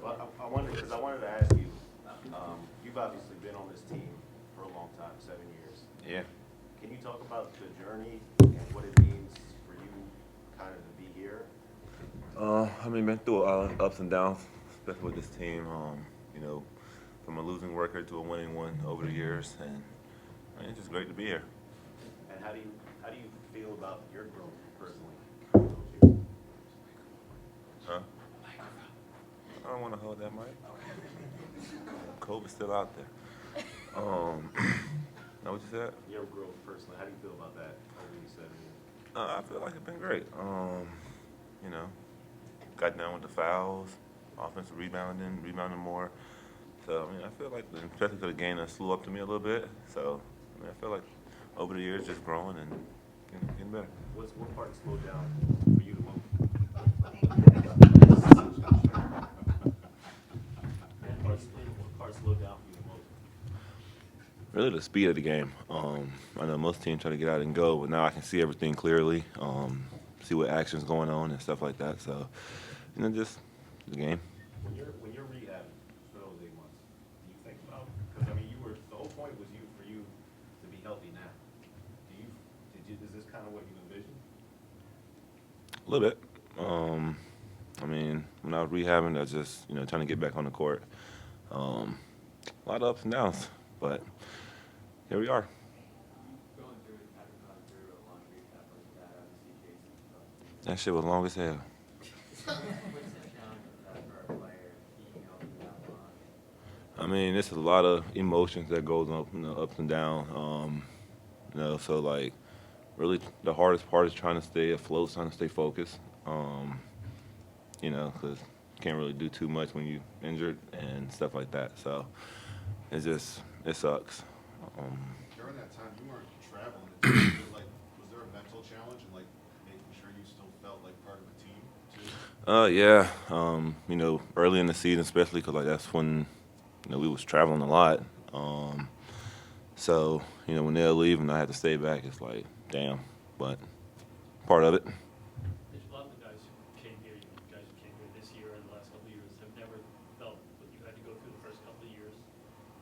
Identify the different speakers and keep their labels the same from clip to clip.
Speaker 1: Well, I wanted because I wanted to ask you. You've obviously been on this team for a long time, 7 years.
Speaker 2: Yeah.
Speaker 1: Can you talk about the journey and what it means for you, kind of to be here?
Speaker 2: I mean, been through ups and downs, especially with this team. You know, from a losing record to a winning one over the years, and I mean, it's just great to be here.
Speaker 1: And how do you feel about your growth personally?
Speaker 2: Huh? I don't want to hold that mic. COVID's still out there. Know what you said?
Speaker 1: Your growth personally, how do you feel about that over these 7 years?
Speaker 2: I feel like it's been great. You know, got down with the fouls, offensive rebounding more. So, I mean, I feel like, especially because the game that flew up to me a little bit. So, I mean, I feel like over the years just growing and getting better.
Speaker 1: What part slowed down for you the most? What part slowed down for you the most?
Speaker 2: Really the speed of the game. I know most teams try to get out and go, but now I can see everything clearly, see what action's going on and stuff like that. So, you know, just the game.
Speaker 1: When you're rehabbing for those 8 months, do you think about? Because I mean, the whole point was for you to be healthy now. Is this kind of what you envisioned?
Speaker 2: A little bit. I mean, when I was rehabbing, I was just, you know, trying to get back on the court. A lot of ups and downs, but here we are.
Speaker 3: Going through it, having gone through a long rehab like that, obviously Jayson.
Speaker 2: That shit was long as hell.
Speaker 3: What's the challenge of that for a player being healthy that long?
Speaker 2: I mean, it's a lot of emotions that goes up, you know, ups and down. You know, so like, really, the hardest part is trying to stay afloat, trying to stay focused. You know, because you can't really do too much when you're injured and stuff like that. So it sucks.
Speaker 4: During that time, you weren't traveling. Was there a mental challenge in like making sure you still felt like part of the team too?
Speaker 2: Yeah. You know, early in the season, especially because like that's when, you know, we was traveling a lot. So you know, when they'll leave and I had to stay back, it's like, damn. But part of it.
Speaker 5: There's a lot of the guys who came here, you guys who came here this year and the last couple of years, have never felt what you had to go through the first couple of years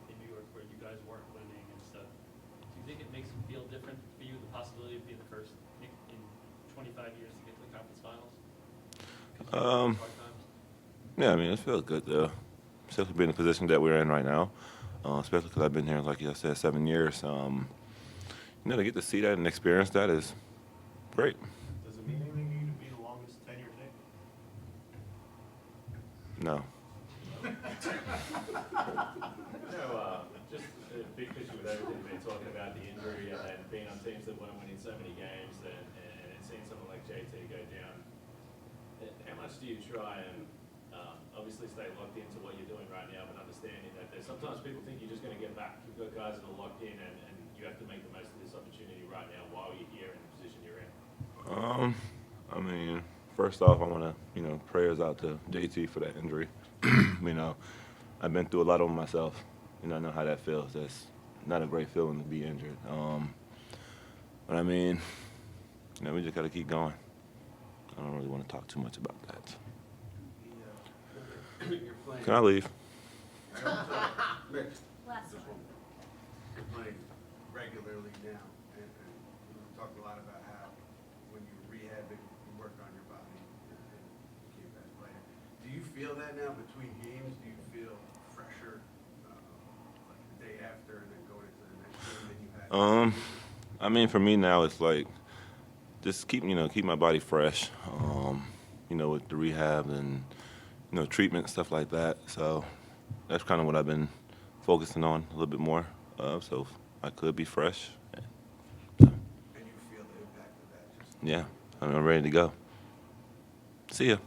Speaker 5: in New York where you guys weren't winning and stuff. Do you think it makes it feel different for you, the possibility of being the first Knick in 25 years to get to the conference finals? Hard times?
Speaker 2: Yeah, I mean, it feels good to especially be in the position that we're in right now. Especially because I've been here, like I said, 7 years. You know, to get to see that and experience that is great.
Speaker 1: Does it mean anything to you to be the longest tenured Knick?
Speaker 2: No.
Speaker 6: Just a big picture with everything you've been talking about, the injury and being on teams that weren't winning so many games and seeing someone like JT go down. How much do you try and obviously stay locked into what you're doing right now, but understanding that there's sometimes people think you're just going to get back. You've got guys that are locked in and you have to make the most of this opportunity right now while you're here in the position you're in.
Speaker 2: I mean, first off, I want to, you know, prayers out to JT for that injury. You know, I've been through a lot of them myself. You know, I know how that feels. That's not a great feeling to be injured. But I mean, you know, we just got to keep going. I don't really want to talk too much about that.
Speaker 4: You're playing.
Speaker 2: Can I leave?
Speaker 4: Mitch,
Speaker 7: Last
Speaker 4: this
Speaker 7: one.
Speaker 4: one. You're playing regularly now, and you talked a lot about how when you were rehabbing, you worked on your body and became a best player. Do you feel that now between games? Do you feel fresher like the day after and then going into the next game than you had?
Speaker 2: I mean, for me now, it's like just keep my body fresh. You know, with the rehab and you know treatment stuff like that. So that's kind of what I've been focusing on a little bit more. So I could be fresh.
Speaker 4: And you feel the impact of that?
Speaker 2: Yeah, I'm ready to go. See ya.